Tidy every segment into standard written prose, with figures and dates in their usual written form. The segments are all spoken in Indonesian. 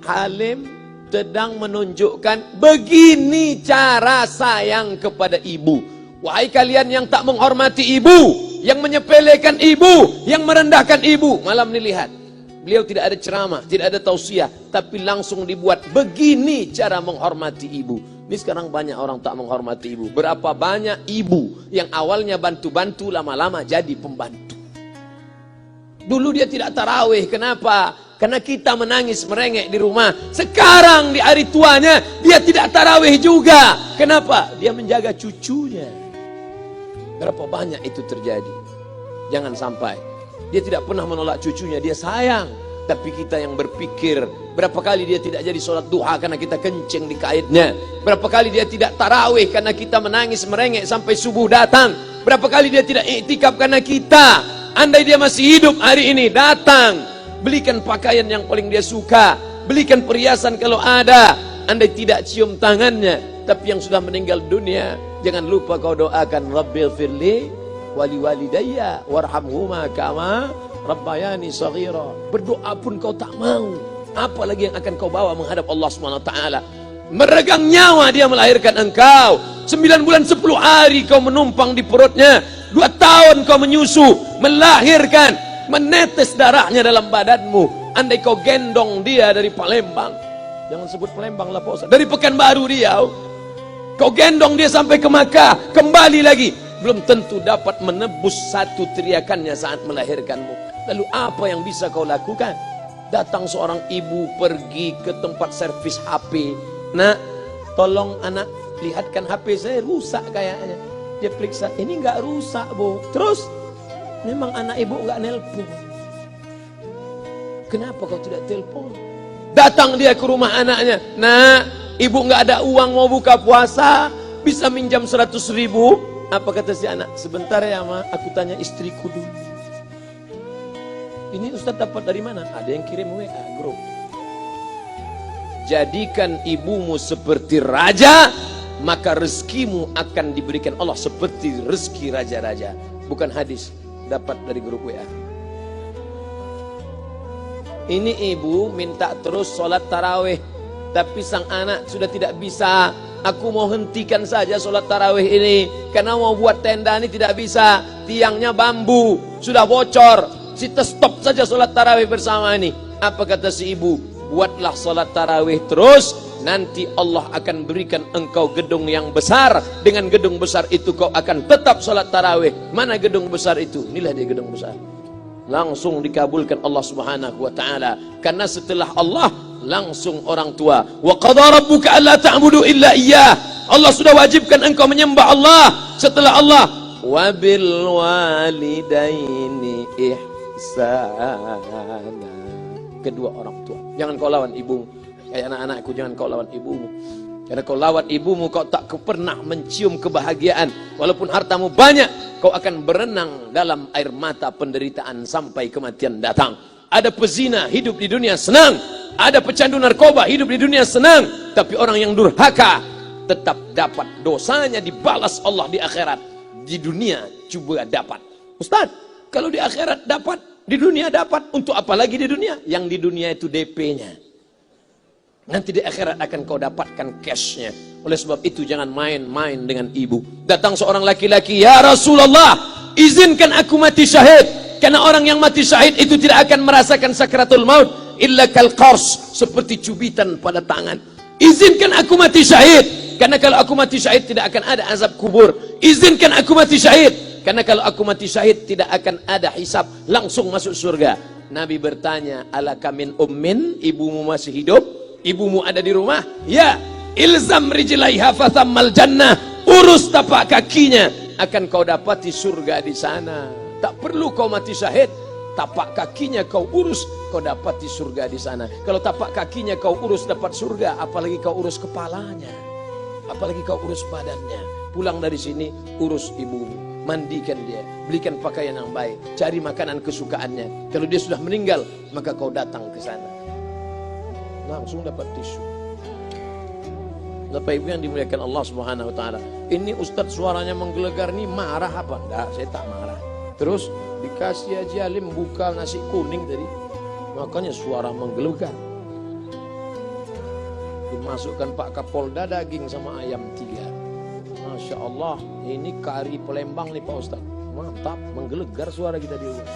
Halim sedang menunjukkan begini cara sayang kepada ibu. Wahai kalian yang tak menghormati ibu, yang menyepelekan ibu, yang merendahkan ibu. Malam ini lihat, beliau tidak ada ceramah, tidak ada tausiah, tapi langsung dibuat begini cara menghormati ibu. Ini sekarang banyak orang tak menghormati ibu. Berapa banyak ibu yang awalnya bantu-bantu, lama-lama jadi pembantu. Dulu dia tidak tarawih, kenapa? Karena kita menangis merengek di rumah. Sekarang di hari tuanya dia tidak tarawih juga. Kenapa? Dia menjaga cucunya. Berapa banyak itu terjadi? Jangan sampai. Dia tidak pernah menolak cucunya, dia sayang. Tapi kita yang berpikir, berapa kali dia tidak jadi sholat duha karena kita kencing di kaitnya. Berapa kali dia tidak tarawih karena kita menangis merengek sampai subuh datang. Berapa kali dia tidak iktikaf karena kita. Andai dia masih hidup hari ini, datang. Belikan pakaian yang paling dia suka, belikan perhiasan kalau ada. Andai tidak cium tangannya, tapi yang sudah meninggal dunia, jangan lupa kau doakan, Rabbil firli wali walidayya warhamhuma kama rabbayani shaghira. Berdoa pun kau tak mau, apalagi yang akan kau bawa menghadap Allah Subhanahu wa taala. Meregang nyawa dia melahirkan engkau. 9 bulan 10 hari kau menumpang di perutnya. 2 tahun kau menyusu, melahirkan, menetes darahnya dalam badanmu. Andai kau gendong dia dari Palembang, jangan sebut Palembang lah Pak Ustaz, dari Pekanbaru Riau, kau gendong dia sampai ke Makkah, kembali lagi, belum tentu dapat menebus satu teriakannya saat melahirkanmu. Lalu apa yang bisa kau lakukan? Datang seorang ibu pergi ke tempat servis HP. Nak, tolong anak lihatkan HP saya rusak kayaknya. Dia periksa, ini nggak rusak bu. Terus memang anak ibu nggak nelpon. Kenapa kau tidak telepon? Datang dia ke rumah anaknya. Nah, ibu nggak ada uang mau buka puasa, bisa minjam 100.000. Apa kata si anak? Sebentar ya ma, aku tanya istriku dulu. Ini Ustaz dapat dari mana? Ada yang kirim WA grup. Jadikan ibumu seperti raja, maka rezekimu akan diberikan Allah seperti rezeki raja-raja. Bukan hadis, dapat dari grup WA. Ini ibu minta terus sholat tarawih, tapi sang anak sudah tidak bisa. Aku mau hentikan saja sholat tarawih ini, karena mau buat tenda ini tidak bisa. Tiangnya bambu, sudah bocor. Kita stop saja sholat tarawih bersama ini. Apa kata si ibu? Buatlah sholat tarawih terus, nanti Allah akan berikan engkau gedung yang besar. Dengan gedung besar itu kau akan tetap sholat tarawih. Mana gedung besar itu? Inilah dia gedung besar. Langsung dikabulkan Allah Subhanahu wa taala. Karena setelah Allah langsung orang tua. Wa qadha rabbuka alla ta'budu illa iyyah. Allah sudah wajibkan engkau menyembah Allah. Setelah Allah, wa bil walidaini ihsana. Kedua orang tua. Jangan kau lawan ibumu. Kayak anak-anakku, jangan kau lawan ibumu. Karena kau lawan ibumu, kau tak pernah mencium kebahagiaan. Walaupun hartamu banyak, kau akan berenang dalam air mata penderitaan sampai kematian datang. Ada pezina hidup di dunia senang, ada pecandu narkoba hidup di dunia senang, tapi orang yang durhaka tetap dapat dosanya dibalas Allah di akhirat. Di dunia juga dapat. Ustaz, kalau di akhirat dapat, di dunia dapat, untuk apa lagi di dunia? Yang di dunia itu DP-nya. Nanti di akhirat akan kau dapatkan cashnya. Oleh sebab itu jangan main-main dengan ibu. Datang seorang laki-laki, ya Rasulullah, izinkan aku mati syahid. Karena orang yang mati syahid itu tidak akan merasakan sakratul maut illa kal qars, seperti cubitan pada tangan. Izinkan aku mati syahid, karena kalau aku mati syahid tidak akan ada azab kubur. Izinkan aku mati syahid, karena kalau aku mati syahid tidak akan ada hisab, langsung masuk surga. Nabi bertanya, alaka min ummin, ibumu masih hidup? Ibumu ada di rumah? Ya. Ilzam rijlaiha fathammal jannah. Urus tapak kakinya, akan kau dapati surga di sana. Tak perlu kau mati syahid, tapak kakinya kau urus, kau dapati surga di sana. Kalau tapak kakinya kau urus dapat surga, apalagi kau urus kepalanya, apalagi kau urus badannya. Pulang dari sini, urus ibumu, mandikan dia, belikan pakaian yang baik, cari makanan kesukaannya. Kalau dia sudah meninggal, maka kau datang ke sana, langsung dapat tisu. Bapak Ibu yang dimuliakan Allah Subhanahu wa taala. Ini Ustadz suaranya menggelegar nih, marah apa? Enggak, saya tak marah. Terus dikasih Haji Alim buka nasi kuning tadi, makanya suara menggelegar. Dimasukkan Pak Kapolda daging sama ayam 3. Masya Allah, ini kari Palembang nih Pak Ustaz. Mantap, menggelegar suara kita di rumah.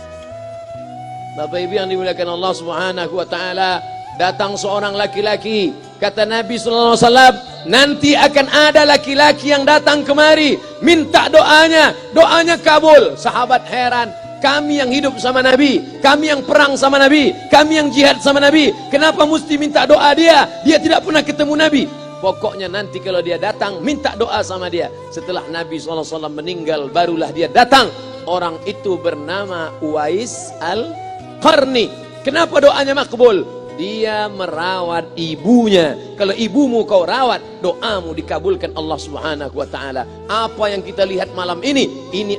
Bapak Ibu yang dimuliakan Allah Subhanahu wa taala, datang seorang laki-laki, kata Nabi sallallahu alaihi wasallam, nanti akan ada laki-laki yang datang kemari minta doanya, doanya kabul. Sahabat heran, kami yang hidup sama Nabi, kami yang perang sama Nabi, kami yang jihad sama Nabi, kenapa mesti minta doa dia? Dia tidak pernah ketemu Nabi. Pokoknya nanti kalau dia datang, minta doa sama dia. Setelah Nabi SAW meninggal, barulah dia datang. Orang itu bernama Uwais Al-Qarni. Kenapa doanya makbul? Dia merawat ibunya. Kalau ibumu kau rawat, doamu dikabulkan Allah Subhanahu wa taala. Apa yang kita lihat malam ini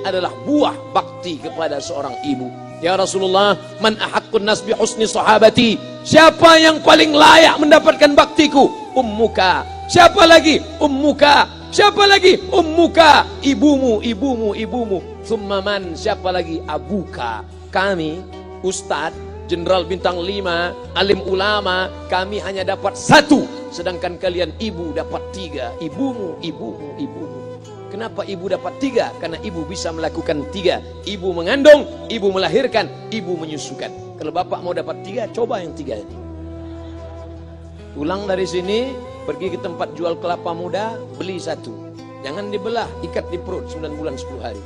adalah buah bakti kepada seorang ibu. Ya Rasulullah, man ahaqqun nas bi husni sahabati? Siapa yang paling layak mendapatkan baktiku? Ummuka. Siapa lagi? Ummuka. Siapa lagi? Ummuka. Ibumu, ibumu, ibumu. Tsumma man? Siapa lagi? Abuka. Kami, Ustadz, Jenderal Bintang 5, alim ulama, kami hanya dapat 1, sedangkan kalian ibu dapat 3. Ibumu, ibumu, ibumu. Kenapa ibu dapat 3? Karena ibu bisa melakukan 3. Ibu mengandung, ibu melahirkan, ibu menyusukan. Kalau bapak mau dapat 3, coba yang 3 ini. Pulang dari sini, pergi ke tempat jual kelapa muda, beli 1. Jangan dibelah, ikat di perut 9 bulan 10 hari.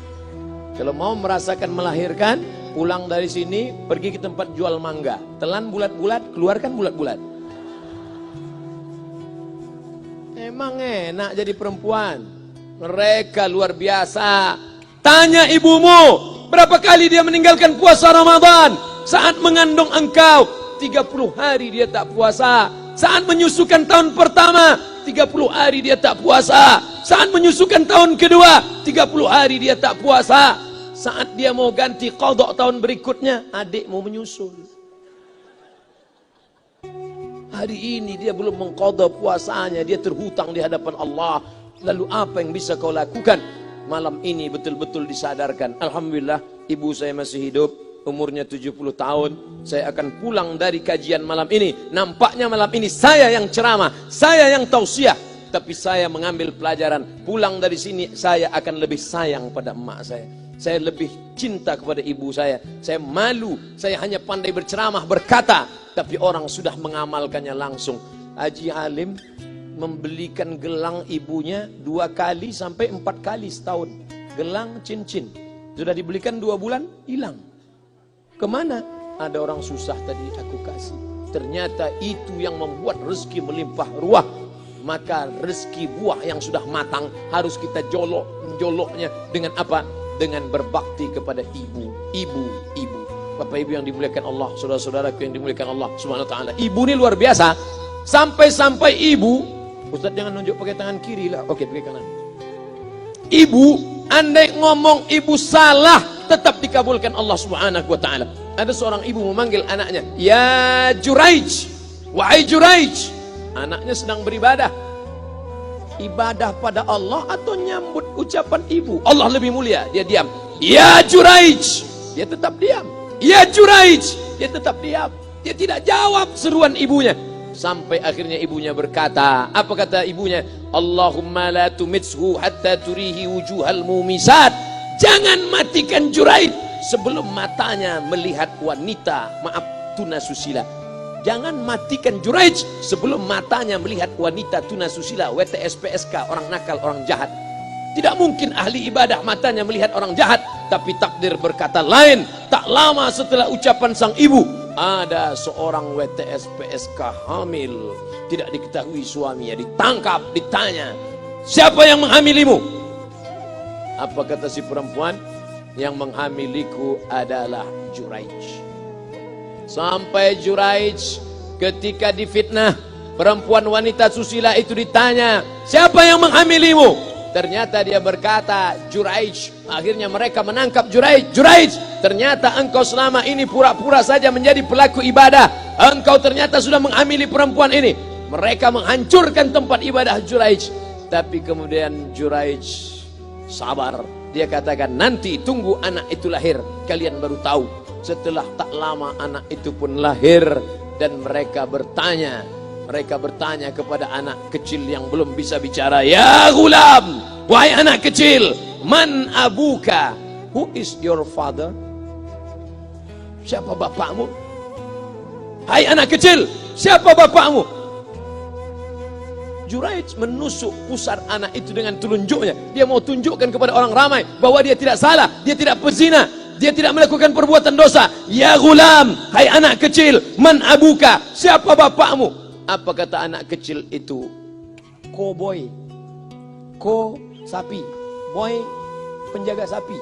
Kalau mau merasakan melahirkan, pulang dari sini, pergi ke tempat jual mangga. Telan bulat-bulat, keluarkan bulat-bulat. Emang enak jadi perempuan. Mereka luar biasa. Tanya ibumu, berapa kali dia meninggalkan puasa Ramadan? Saat mengandung engkau, 30 hari dia tak puasa. Saat menyusukan tahun pertama, 30 hari dia tak puasa. Saat menyusukan tahun kedua, 30 hari dia tak puasa. Saat dia mau ganti qadha tahun berikutnya, adik mau menyusul. Hari ini dia belum mengqadha puasanya, dia terhutang di hadapan Allah. Lalu apa yang bisa kau lakukan? Malam ini betul-betul disadarkan. Alhamdulillah, ibu saya masih hidup, umurnya 70 tahun. Saya akan pulang dari kajian malam ini. Nampaknya malam ini saya yang ceramah, saya yang tausiah. Tapi saya mengambil pelajaran. Pulang dari sini, saya akan lebih sayang pada emak saya. Saya lebih cinta kepada ibu saya. Saya malu, saya hanya pandai berceramah, berkata, tapi orang sudah mengamalkannya langsung. Haji Halim membelikan gelang ibunya 2 kali sampai 4 kali setahun. Gelang cincin. Sudah dibelikan 2 bulan, hilang. Kemana? Ada orang susah tadi aku kasih. Ternyata itu yang membuat rezeki melimpah ruah. Maka rezeki buah yang sudah matang harus kita joloknya dengan apa? Dengan berbakti kepada ibu. Bapak Ibu yang dimuliakan Allah, saudara-saudaraku yang dimuliakan Allah Subhanahu wa taala. Ibu ini luar biasa. Sampai-sampai ibu, Ustaz jangan nunjuk pakai tangan kiri lah. Oke, pakai kanan. Ibu, andai ngomong ibu salah, tetap dikabulkan Allah Subhanahu wa taala. Ada seorang ibu memanggil anaknya, "Ya Juraij, wahai Juraij." Anaknya sedang beribadah. Ibadah pada Allah atau nyambut ucapan ibu? Allah lebih mulia, dia diam. Ya Juraij, dia tetap diam. Ya Juraij, dia tetap diam. Dia tidak jawab seruan ibunya. Sampai akhirnya ibunya berkata, apa kata ibunya? Allahumma la tumitshu hatta turihi wujuhal mumisat. Jangan matikan Juraij sebelum matanya melihat wanita, maaf, tunasusila. Jangan matikan Juraij sebelum matanya melihat wanita tunasusila, WTS PSK, orang nakal, orang jahat. Tidak mungkin ahli ibadah matanya melihat orang jahat. Tapi takdir berkata lain. Tak lama setelah ucapan sang ibu, ada seorang WTS PSK hamil. Tidak diketahui suaminya, ditangkap, ditanya, siapa yang menghamilimu? Apa kata si perempuan? Yang menghamiliku adalah Juraij. Sampai Juraij ketika difitnah, perempuan wanita susila itu ditanya, siapa yang menghamilimu? Ternyata dia berkata, Juraij. Akhirnya mereka menangkap Juraij. Juraij, ternyata engkau selama ini pura-pura saja menjadi pelaku ibadah. Engkau ternyata sudah menghamili perempuan ini. Mereka menghancurkan tempat ibadah Juraij. Tapi kemudian Juraij sabar. Dia katakan, nanti tunggu anak itu lahir, kalian baru tahu. Setelah tak lama anak itu pun lahir. Dan mereka bertanya, Mereka bertanya kepada anak kecil yang belum bisa bicara, "Ya gulam, wahai anak kecil, man abuka? Who is your father?" Siapa bapakmu? Hai anak kecil, siapa bapakmu? Juraij menusuk pusar anak itu dengan telunjuknya. Dia mau tunjukkan kepada orang ramai bahwa dia tidak salah, dia tidak pezina, dia tidak melakukan perbuatan dosa. Ya gulam, hai anak kecil, man abuka? Siapa bapakmu? Apa kata anak kecil itu? Cowboy. Ko sapi, boy penjaga sapi,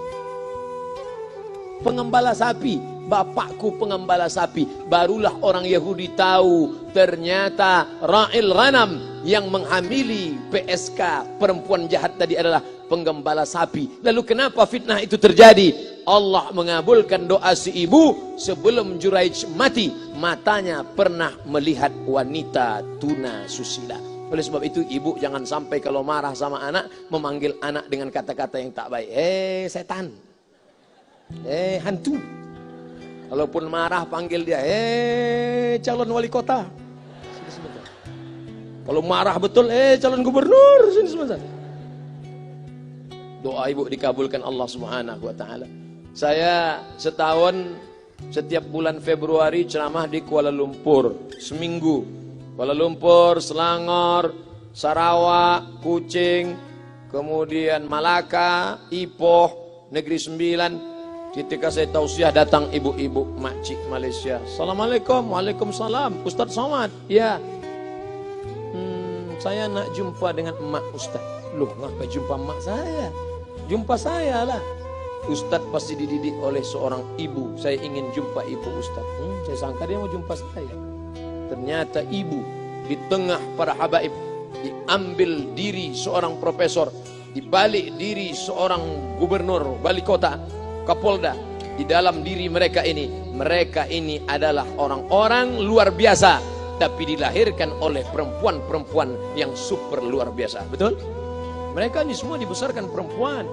pengembala sapi. Bapakku pengembala sapi. Barulah orang Yahudi tahu ternyata ra'il ghanam yang menghamili PSK perempuan jahat tadi adalah penggembala sapi. Lalu kenapa fitnah itu terjadi? Allah mengabulkan doa si ibu sebelum Juraij mati. Matanya pernah melihat wanita tuna susila. Oleh sebab itu ibu jangan sampai kalau marah sama anak memanggil anak dengan kata-kata yang tak baik. Setan, hantu. Kalaupun marah panggil dia, calon wali kota. Sini sebentar. Kalau marah betul, calon gubernur. Sini sebentar. Doa ibu dikabulkan Allah Subhanahu wa taala. Saya setahun setiap bulan Februari ceramah di Kuala Lumpur seminggu. Kuala Lumpur, Selangor, Sarawak, Kuching, kemudian Malaka, Ipoh, Negeri Sembilan. Ketika saya tausiah datang ibu-ibu makcik Malaysia. Assalamualaikum. Waalaikumsalam. Ustaz Somad. Ya. Saya nak jumpa dengan emak Ustaz. Loh, ngapa jumpa emak saya? Jumpa saya lah. Ustaz pasti dididik oleh seorang ibu. Saya ingin jumpa ibu Ustaz. Saya sangka dia mau jumpa saya. Ternyata ibu di tengah para habaib, diambil diri seorang profesor, dibalik diri seorang gubernur, wali kota, Kapolda. Di dalam diri mereka ini adalah orang-orang luar biasa, tapi dilahirkan oleh perempuan-perempuan yang super luar biasa. Betul? Mereka ini semua dibesarkan perempuan.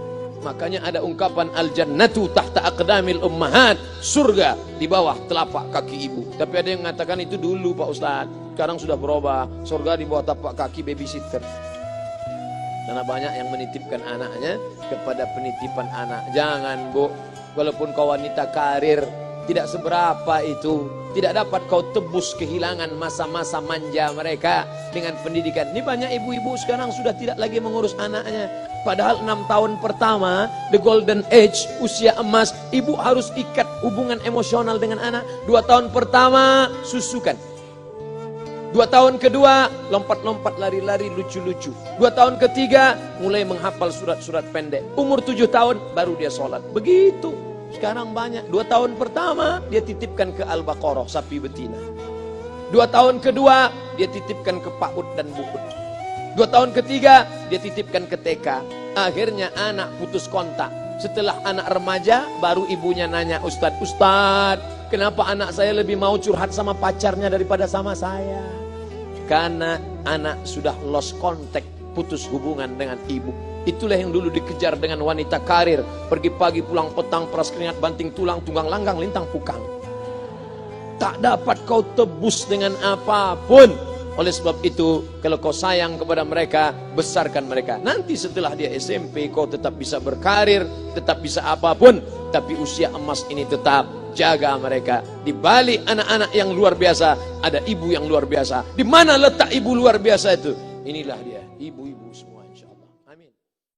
Makanya ada ungkapan al-jannatu tahta aqdamil ummahat, surga di bawah telapak kaki ibu. Tapi ada yang mengatakan itu dulu Pak Ustaz, sekarang sudah berubah, surga di bawah telapak kaki babysitter. Karena banyak yang menitipkan anaknya kepada penitipan anak. Jangan bu, walaupun kau wanita karir, tidak seberapa itu. Tidak dapat kau tebus kehilangan masa-masa manja mereka dengan pendidikan. Ini banyak ibu-ibu sekarang sudah tidak lagi mengurus anaknya. Padahal 6 tahun pertama, the golden age, usia emas, ibu harus ikat hubungan emosional dengan anak. 2 tahun pertama, susukan. 2 tahun kedua, lompat-lompat, lari-lari, lucu-lucu. 2 tahun ketiga, mulai menghafal surat-surat pendek. Umur 7 tahun, baru dia sholat. Begitu. Sekarang banyak. 2 tahun pertama, dia titipkan ke Al-Baqarah, sapi betina. 2 tahun kedua, dia titipkan ke PAUD dan BUUD. 2 tahun ketiga, dia titipkan ke TK. Akhirnya anak putus kontak. Setelah anak remaja, baru ibunya nanya, Ustadz, kenapa anak saya lebih mau curhat sama pacarnya daripada sama saya? Karena anak sudah lost contact, putus hubungan dengan ibu. Itulah yang dulu dikejar dengan wanita karir. Pergi pagi, pulang petang, peras keringat, banting tulang, tunggang langgang, lintang pukang. Tak dapat kau tebus dengan apapun. Oleh sebab itu, kalau kau sayang kepada mereka, besarkan mereka. Nanti setelah dia SMP, kau tetap bisa berkarir, tetap bisa apapun. Tapi usia emas ini tetap jaga mereka. Di balik anak-anak yang luar biasa, ada ibu yang luar biasa. Di mana letak ibu luar biasa itu? Inilah dia, ibu-ibu semua insya Allah. Amin.